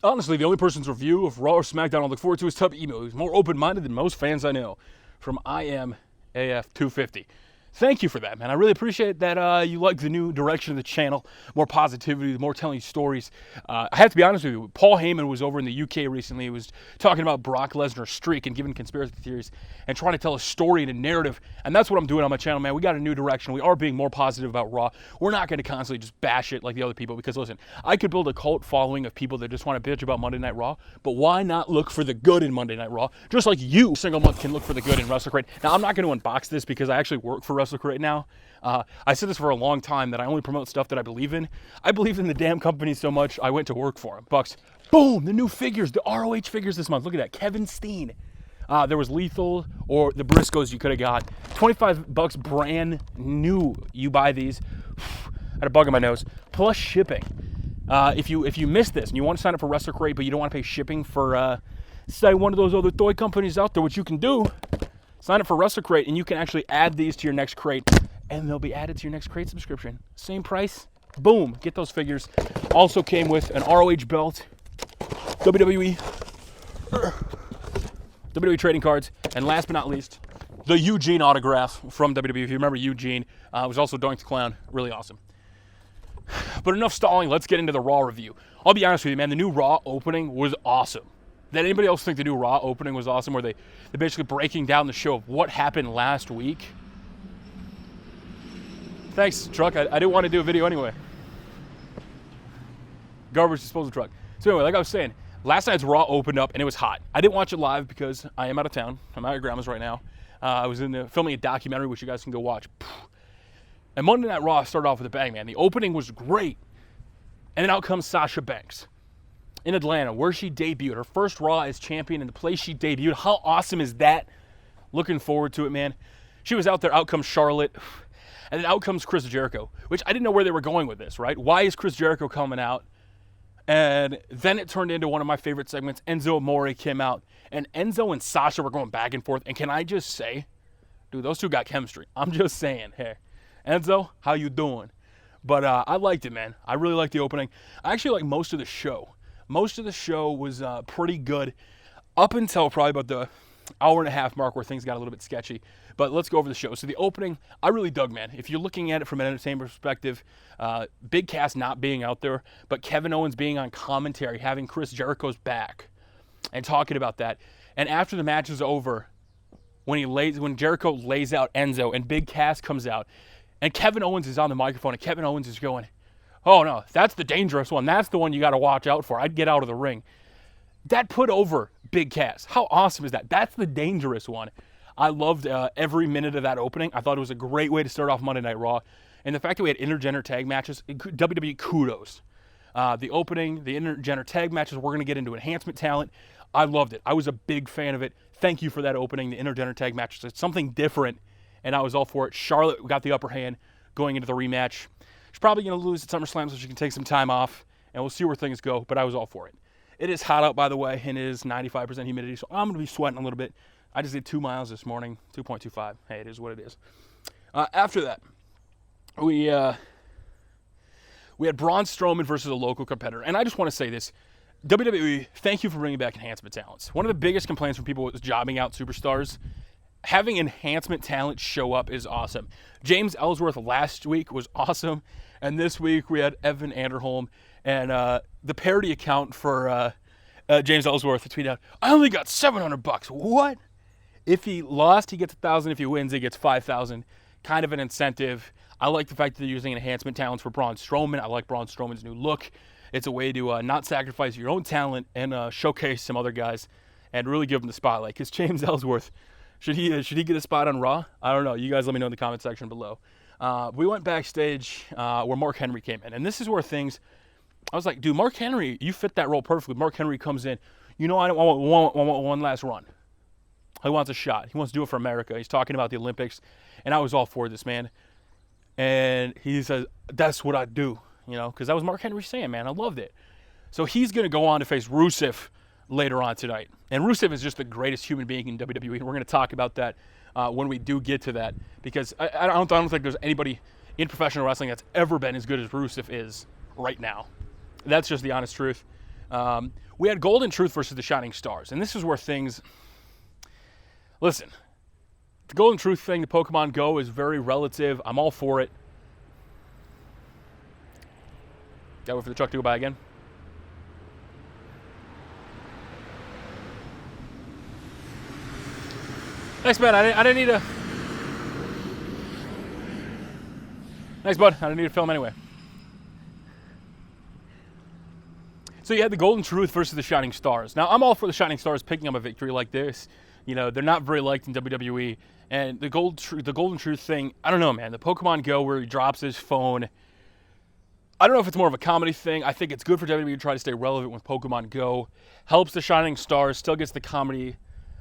Honestly, the only person's review of Raw or SmackDown I look forward to is Tubby email. He's more open-minded than most fans I know. From IMAF250. Thank you for that, man. I really appreciate that you like the new direction of the channel. More positivity, more telling stories. I have to be honest with you. Paul Heyman was over in the UK recently. He was talking about Brock Lesnar's streak and giving conspiracy theories and trying to tell a story and a narrative. And that's what I'm doing on my channel, man. We got a new direction. We are being more positive about Raw. We're not going to constantly just bash it like the other people because, listen, I could build a cult following of people that just want to bitch about Monday Night Raw, but why not look for the good in Monday Night Raw? Just like you, single month, can look for the good in WrestleCrate. Now, I'm not going to unbox this because I actually work for WrestleCrate now. I said this for a long time that I only promote stuff that I believe in. I believe in the damn company so much, I went to work for them. Bucks. Boom, the new figures, the ROH figures this month. Look at that, Kevin Steen. There was Lethal or the Briscoes you could have got. $25 brand new. You buy these. I had a bug in my nose. Plus shipping. If you missed this and you want to sign up for WrestleCrate but you don't want to pay shipping for, say, one of those other toy companies out there, what you can do, sign up for WrestleCrate and you can actually add these to your next crate and they'll be added to your next crate subscription. Same price. Boom. Get those figures. Also came with an ROH belt, WWE trading cards, and last but not least, the Eugene autograph from WWE. If you remember Eugene, was also Doink the Clown. Really awesome. But enough stalling. Let's get into the Raw review. I'll be honest with you, man. The new Raw opening was awesome. Did anybody else think the new Raw opening was awesome, where they're basically breaking down the show of what happened last week? Thanks, truck. I didn't want to do a video anyway. Garbage disposal truck. So anyway, like I was saying, last night's Raw opened up and it was hot. I didn't watch it live because I am out of town. I'm at your grandma's right now. I was filming a documentary, which you guys can go watch. And Monday Night Raw started off with a bang, man. The opening was great. And then out comes Sasha Banks in Atlanta, where she debuted. Her first Raw as champion in the place she debuted. How awesome is that? Looking forward to it, man. She was out there. Out comes Charlotte. And then out comes Chris Jericho, which I didn't know where they were going with this, right? Why is Chris Jericho coming out? And then it turned into one of my favorite segments. Enzo Amore came out. And Enzo and Sasha were going back and forth. And can I just say, dude, those two got chemistry. I'm just saying, hey, Enzo, how you doing? But I liked it, man. I really liked the opening. I actually liked most of the show. Most of the show was pretty good up until probably about the hour and a half mark where things got a little bit sketchy. But let's go over the show. So the opening, I really dug, man. If you're looking at it from an entertainment perspective, Big Cass not being out there, but Kevin Owens being on commentary, having Chris Jericho's back, and talking about that. And after the match is over, when Jericho lays out Enzo and Big Cass comes out, and Kevin Owens is on the microphone, and Kevin Owens is going, oh no, that's the dangerous one. That's the one you got to watch out for. I'd get out of the ring. That put over Big Cass. How awesome is that? That's the dangerous one. I loved every minute of that opening. I thought it was a great way to start off Monday Night Raw. And the fact that we had intergender tag matches, WWE kudos. The opening, the intergender tag matches, we're going to get into enhancement talent. I loved it. I was a big fan of it. Thank you for that opening, the intergender tag matches. It's something different, and I was all for it. Charlotte got the upper hand going into the rematch. She's probably going to lose at SummerSlam, so she can take some time off, and we'll see where things go, but I was all for it. It is hot out, by the way, and it is 95% humidity, so I'm going to be sweating a little bit. I just did 2 miles this morning, 2.25. Hey, it is what it is. After that, we had Braun Strowman versus a local competitor, and I just want to say this. WWE, thank you for bringing back enhancement talents. One of the biggest complaints from people was jobbing out superstars. Having enhancement talent show up is awesome. James Ellsworth last week was awesome, and this week we had Evan Anderholm, and the parody account for James Ellsworth tweeted out, I only got $700. What? If he lost, he gets $1,000. If he wins, he gets $5,000. Kind of an incentive. I like the fact that they're using enhancement talents for Braun Strowman. I like Braun Strowman's new look. It's a way to not sacrifice your own talent and showcase some other guys and really give them the spotlight. Because James Ellsworth, should he get a spot on Raw? I don't know. You guys let me know in the comment section below. We went backstage where Mark Henry came in. And this is where I was like, dude, Mark Henry, you fit that role perfectly. Mark Henry comes in. You know, I don't want one last run. He wants a shot. He wants to do it for America. He's talking about the Olympics. And I was all for this, man. And he says, that's what I do. You know, because that was Mark Henry saying, man. I loved it. So he's going to go on to face Rusev later on tonight. And Rusev is just the greatest human being in WWE. And we're going to talk about that when we do get to that. Because I don't think there's anybody in professional wrestling that's ever been as good as Rusev is right now. That's just the honest truth. We had Golden Truth versus the Shining Stars, and this is where things... Listen, the Golden Truth thing, the Pokemon Go, is very relative. I'm all for it. Gotta wait for the truck to go by again. Thanks, man. I didn't need to... Thanks, bud. I didn't need to film anyway. So you had the Golden Truth versus the Shining Stars. Now, I'm all for the Shining Stars picking up a victory like this. You know, they're not very liked in WWE. And the Golden Truth thing, I don't know, man. The Pokemon Go where he drops his phone. I don't know if it's more of a comedy thing. I think it's good for WWE to try to stay relevant with Pokemon Go. Helps the Shining Stars, still gets the comedy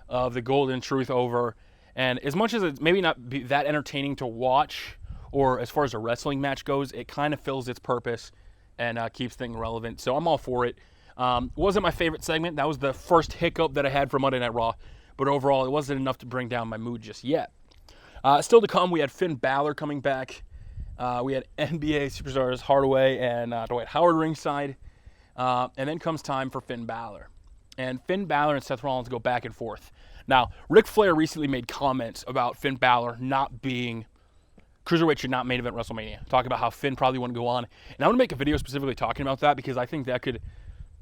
of the Golden Truth over. And as much as it's maybe not be that entertaining to watch, or as far as a wrestling match goes, it kind of fills its purpose and keeps things relevant. So I'm all for it. Wasn't my favorite segment. That was the first hiccup that I had for Monday Night Raw. But overall, it wasn't enough to bring down my mood just yet. Still to come, we had Finn Balor coming back. We had NBA superstars Hardaway and Dwight Howard ringside. And then comes time for Finn Balor. And Finn Balor and Seth Rollins go back and forth. Now, Ric Flair recently made comments about Finn Balor not being... Cruiserweight should not main event WrestleMania. Talking about how Finn probably wouldn't go on. And I want to make a video specifically talking about that because I think that could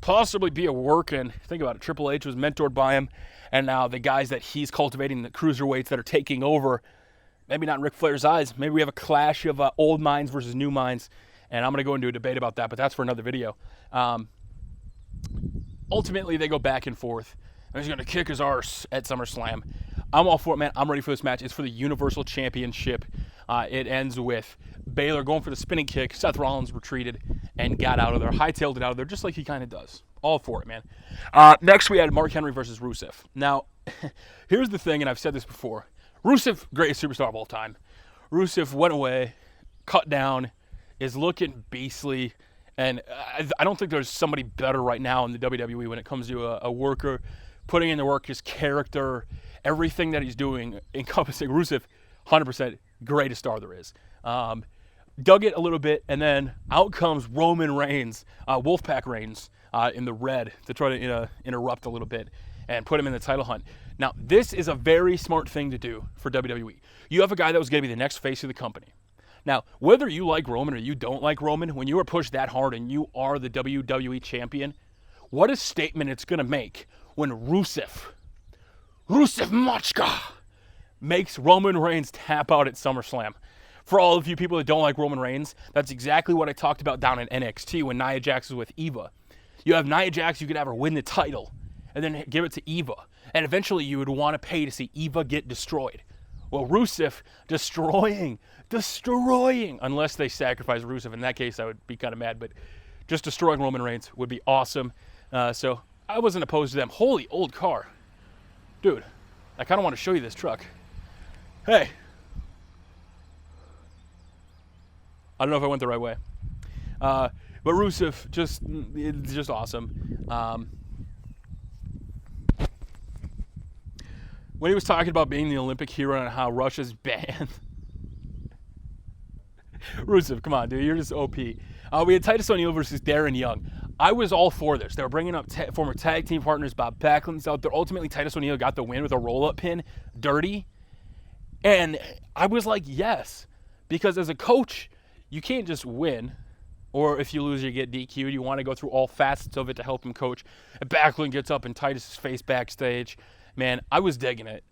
possibly be a work. And think about it. Triple H was mentored by him. And now the guys that he's cultivating, the cruiserweights that are taking over, maybe not in Ric Flair's eyes. Maybe we have a clash of old minds versus new minds. And I'm going to go into a debate about that, but that's for another video. Ultimately, they go back and forth. And he's going to kick his arse at SummerSlam. I'm all for it, man. I'm ready for this match. It's for the Universal Championship. It ends with Balor going for the spinning kick. Seth Rollins retreated and got out of there. Hightailed it out of there just like he kind of does. All for it, man. Next, we had Mark Henry versus Rusev. Now, here's the thing, and I've said this before. Rusev, greatest superstar of all time. Rusev went away, cut down, is looking beastly. And I don't think there's somebody better right now in the WWE when it comes to a worker, putting in the work, his character, everything that he's doing, encompassing Rusev, 100% greatest star there is. Dug it a little bit, and then out comes Roman Reigns, Wolfpack Reigns, in the red to try to interrupt a little bit and put him in the title hunt. Now, this is a very smart thing to do for WWE. You have a guy that was going to be the next face of the company. Now, whether you like Roman or you don't like Roman, when you are pushed that hard and you are the WWE champion, what a statement it's going to make when Rusev Machka makes Roman Reigns tap out at SummerSlam. For all of you people that don't like Roman Reigns, that's exactly what I talked about down in NXT when Nia Jax was with Eva. You have Nia Jax, you could have her win the title and then give it to Eva. And eventually you would want to pay to see Eva get destroyed. Well, Rusev destroying, unless they sacrifice Rusev. In that case, I would be kind of mad, but just destroying Roman Reigns would be awesome. So I wasn't opposed to them. Holy old car. Dude, I kind of want to show you this truck. Hey. I don't know if I went the right way. But Rusev, just awesome. When he was talking about being the Olympic hero and how Russia's banned. Rusev, come on, dude. You're just OP. We had Titus O'Neil versus Darren Young. I was all for this. They were bringing up former tag team partners. Bob Backlund's out there. Ultimately, Titus O'Neil got the win with a roll-up pin. Dirty. And I was like, yes. Because as a coach, you can't just win. Or if you lose, you get DQ'd. You want to go through all facets of it to help him coach. And Backlund gets up in Titus's face backstage. Man, I was digging it.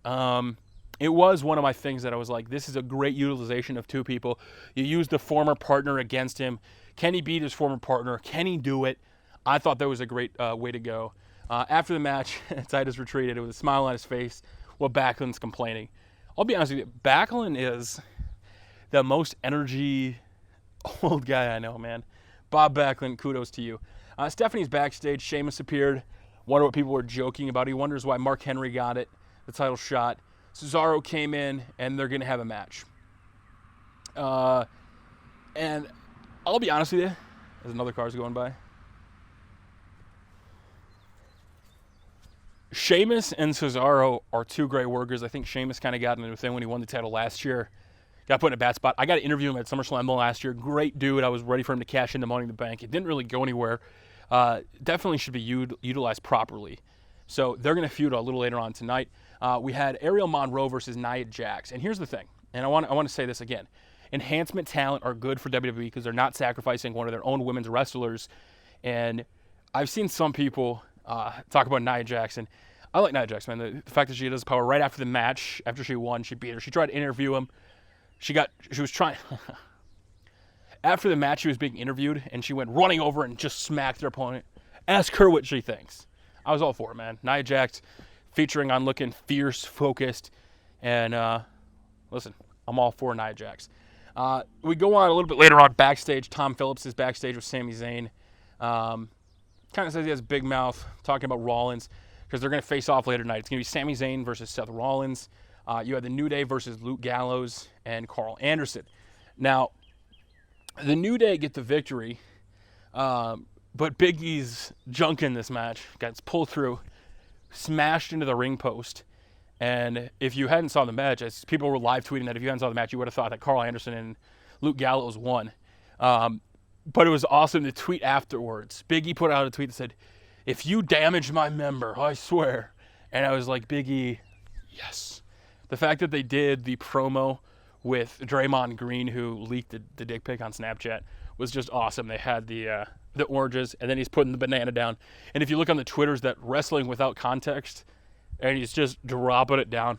It was one of my things that I was like, this is a great utilization of two people. You use the former partner against him. Can he beat his former partner? Can he do it? I thought that was a great way to go. After the match, Titus retreated with a smile on his face while Backlund's complaining. I'll be honest with you, Backlund is the most energy old guy I know, man. Bob Backlund, kudos to you. Stephanie's backstage. Sheamus appeared. Wonder what people were joking about. He wonders why Mark Henry got it, the title shot. Cesaro came in, and they're going to have a match. And I'll be honest with you, as another car's going by. Sheamus and Cesaro are two great workers. I think Sheamus kind of got into the thing when he won the title last year. Got put in a bad spot. I got to interview him at SummerSlam last year. Great dude. I was ready for him to cash in the Money in the Bank. It didn't really go anywhere. definitely should be utilized properly. So they're going to feud a little later on tonight. We had Ariel Monroe versus Nia Jax. And here's the thing, and I want to say this again. Enhancement talent are good for WWE because they're not sacrificing one of their own women's wrestlers. And I've seen some people talk about Nia Jax, and I like Nia Jax, man. The fact that she does power right after the match, after she won, she beat her. She tried to interview him. She was trying. After the match, she was being interviewed, and she went running over and just smacked her opponent. Ask her what she thinks. I was all for it, man. Nia Jax featuring on looking fierce, focused, and listen, I'm all for Nia Jax. We go on a little bit later on backstage. Tom Phillips is backstage with Sami Zayn. Kind of says he has a big mouth talking about Rollins because they're going to face off later tonight. It's going to be Sami Zayn versus Seth Rollins. You have the New Day versus Luke Gallows and Carl Anderson. Now, the New Day get the victory, but Big E's junk in this match gets pulled through, smashed into the ring post. And if you hadn't saw the match, as people were live tweeting that if you hadn't saw the match, you would have thought that Carl Anderson and Luke Gallows won. But it was awesome to tweet afterwards. Big E put out a tweet that said, "If you damage my member, I swear." And I was like, Big E, yes. The fact that they did the promo with Draymond Green, who leaked the dick pic on Snapchat, was just awesome. They had the oranges, and then he's putting the banana down. And if you look on the Twitters, that wrestling without context, and he's just dropping it down.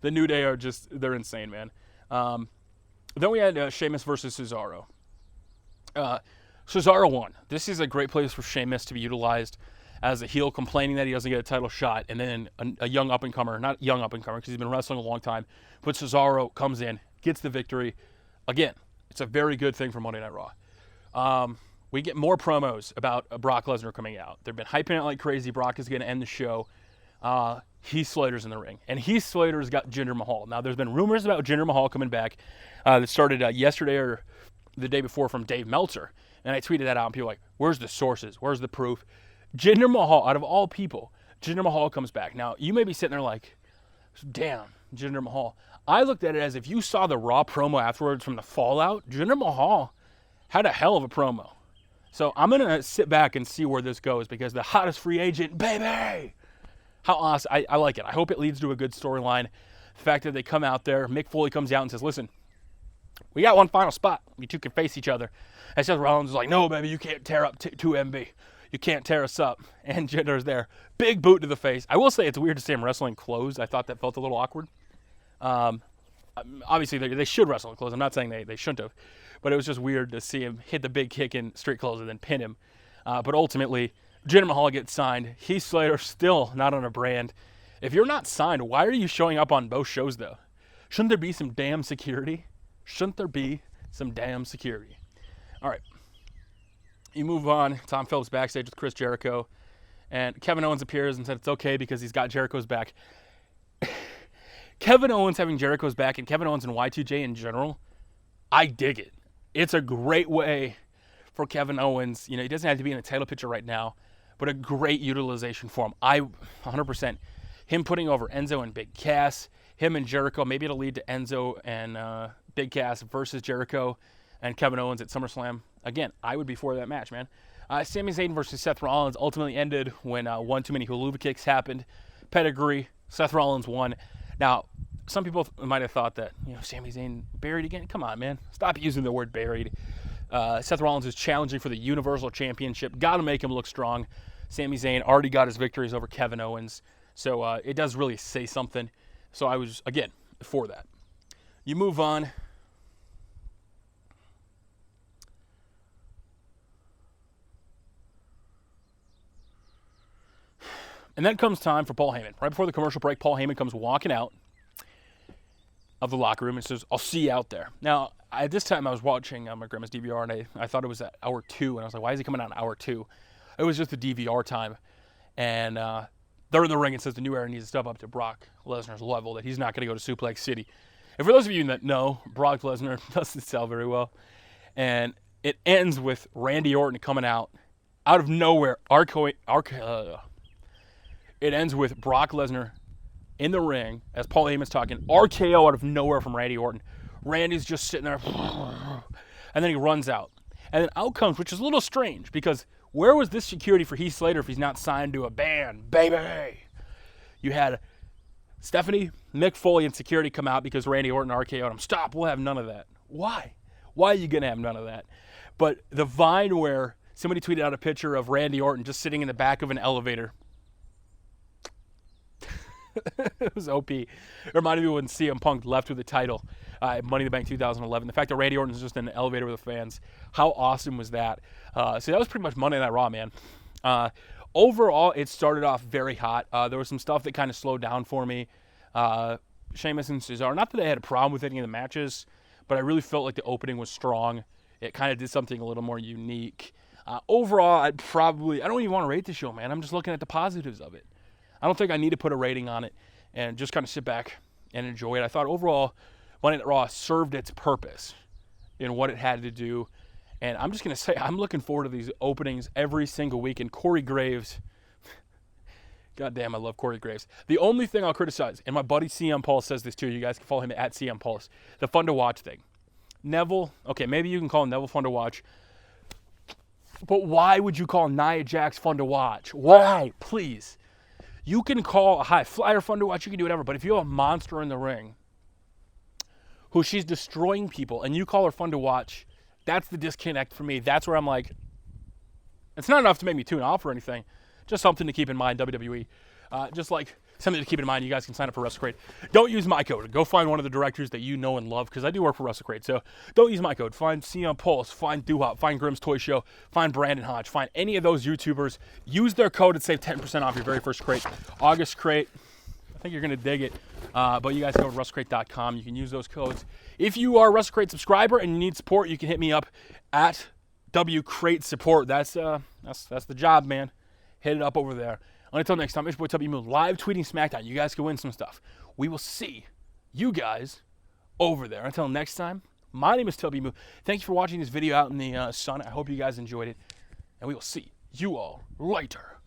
The New Day are they're insane, man. Then we had Sheamus versus Cesaro. Cesaro won. This is a great place for Sheamus to be utilized as a heel, complaining that he doesn't get a title shot, and then a young up-and-comer, not young up-and-comer because he's been wrestling a long time, but Cesaro comes in, gets the victory. Again, it's a very good thing for Monday Night Raw. We get more promos about Brock Lesnar coming out. They've been hyping it like crazy. Brock is going to end the show. Heath Slater's in the ring, and Heath Slater's got Jinder Mahal. Now, there's been rumors about Jinder Mahal coming back that started yesterday or the day before from Dave Meltzer, and I tweeted that out, and people were like, where's the sources? Where's the proof? Jinder Mahal, out of all people, Jinder Mahal comes back. Now, you may be sitting there like, damn, Jinder Mahal. I looked at it as if you saw the Raw promo afterwards from the Fallout, Jinder Mahal had a hell of a promo. So I'm going to sit back and see where this goes because the hottest free agent, baby! How awesome. I like it. I hope it leads to a good storyline. The fact that they come out there, Mick Foley comes out and says, listen, we got one final spot. You two can face each other. And Seth Rollins is like, no, baby, you can't tear up 2MB. You can't tear us up. And Jinder's there. Big boot to the face. I will say it's weird to see him wrestling clothes. I thought that felt a little awkward. Obviously, they should wrestle in clothes. I'm not saying they shouldn't have. But it was just weird to see him hit the big kick in street clothes and then pin him. But ultimately, Jinder Mahal gets signed. Heath Slater still not on a brand. If you're not signed, why are you showing up on both shows, though? Shouldn't there be some damn security? Shouldn't there be some damn security? All right. You move on. Tom Phillips backstage with Chris Jericho. And Kevin Owens appears and said it's okay because he's got Jericho's back. Kevin Owens having Jericho's back and Kevin Owens and Y2J in general, I dig it. It's a great way for Kevin Owens. You know, he doesn't have to be in a title picture right now, but a great utilization for him. 100%. Him putting over Enzo and Big Cass, him and Jericho. Maybe it'll lead to Enzo and Big Cass versus Jericho and Kevin Owens at SummerSlam. Again, I would be for that match, man. Sami Zayn versus Seth Rollins ultimately ended when one too many hula kicks happened. Pedigree, Seth Rollins won. Now, some people might have thought that, Sami Zayn buried again. Come on, man. Stop using the word buried. Seth Rollins is challenging for the Universal Championship. Got to make him look strong. Sami Zayn already got his victories over Kevin Owens. So it does really say something. So I was, again, for that. You move on. And then comes time for Paul Heyman. Right before the commercial break, Paul Heyman comes walking out of the locker room and says, I'll see you out there. Now, at this time, I was watching my grandma's DVR, and I thought it was at hour 2. And I was like, why is he coming out in hour 2? It was just the DVR time. And they're in the ring and says the new era needs to step up to Brock Lesnar's level, that he's not going to go to Suplex City. And for those of you that know, Brock Lesnar doesn't sell very well. And it ends with Randy Orton coming out of nowhere. It ends with Brock Lesnar in the ring as Paul Heyman's talking. RKO out of nowhere from Randy Orton. Randy's just sitting there. And then he runs out. And then out comes, which is a little strange, because where was this security for Heath Slater if he's not signed to a band, baby? You had Stephanie, Mick Foley, and security come out because Randy Orton RKO'd him. Stop, we'll have none of that. Why? Why are you going to have none of that? But the Vine where somebody tweeted out a picture of Randy Orton just sitting in the back of an elevator. It was OP. It reminded me when CM Punk left with the title at Money in the Bank 2011. The fact that Randy Orton's just in an elevator with the fans. How awesome was that? So that was pretty much Monday Night Raw, man. Overall, it started off very hot. There was some stuff that kind of slowed down for me. Sheamus and Cesaro. Not that I had a problem with any of the matches, but I really felt like the opening was strong. It kind of did something a little more unique. Overall, I don't even want to rate the show, man. I'm just looking at the positives of it. I don't think I need to put a rating on it and just kind of sit back and enjoy it. I thought overall, Monday Night Raw served its purpose in what it had to do. And I'm just going to say, I'm looking forward to these openings every single week. And Corey Graves, goddamn, I love Corey Graves. The only thing I'll criticize, and my buddy CM Pulse says this too, you guys can follow him at CM Pulse, the fun to watch thing. Neville, okay, maybe you can call Neville fun to watch, but why would you call Nia Jax fun to watch? Why? Please. You can call a high flyer fun to watch, you can do whatever, but if you have a monster in the ring who she's destroying people and you call her fun to watch, that's the disconnect for me. That's where I'm like, it's not enough to make me tune off or anything. Just something to keep in mind, WWE. Just like something to keep in mind, you guys can sign up for WrestleCrate. Don't use my code. Go find one of the directors that you know and love, because I do work for WrestleCrate. So don't use my code. Find CM Pulse, find Doo-Hop, find Grimm's Toy Show, find Brandon Hodge, find any of those YouTubers. Use their code and save 10% off your very first crate. August crate. I think you're going to dig it. But you guys go to WrestleCrate.com. You can use those codes. If you are a WrestleCrate subscriber and you need support, you can hit me up at WCrate Support. That's the job, man. Hit it up over there. Until next time, it's your boy Tubby Moon, live tweeting SmackDown. You guys can win some stuff. We will see you guys over there. Until next time, my name is Tubby Moon. Thank you for watching this video out in the sun. I hope you guys enjoyed it. And we will see you all later.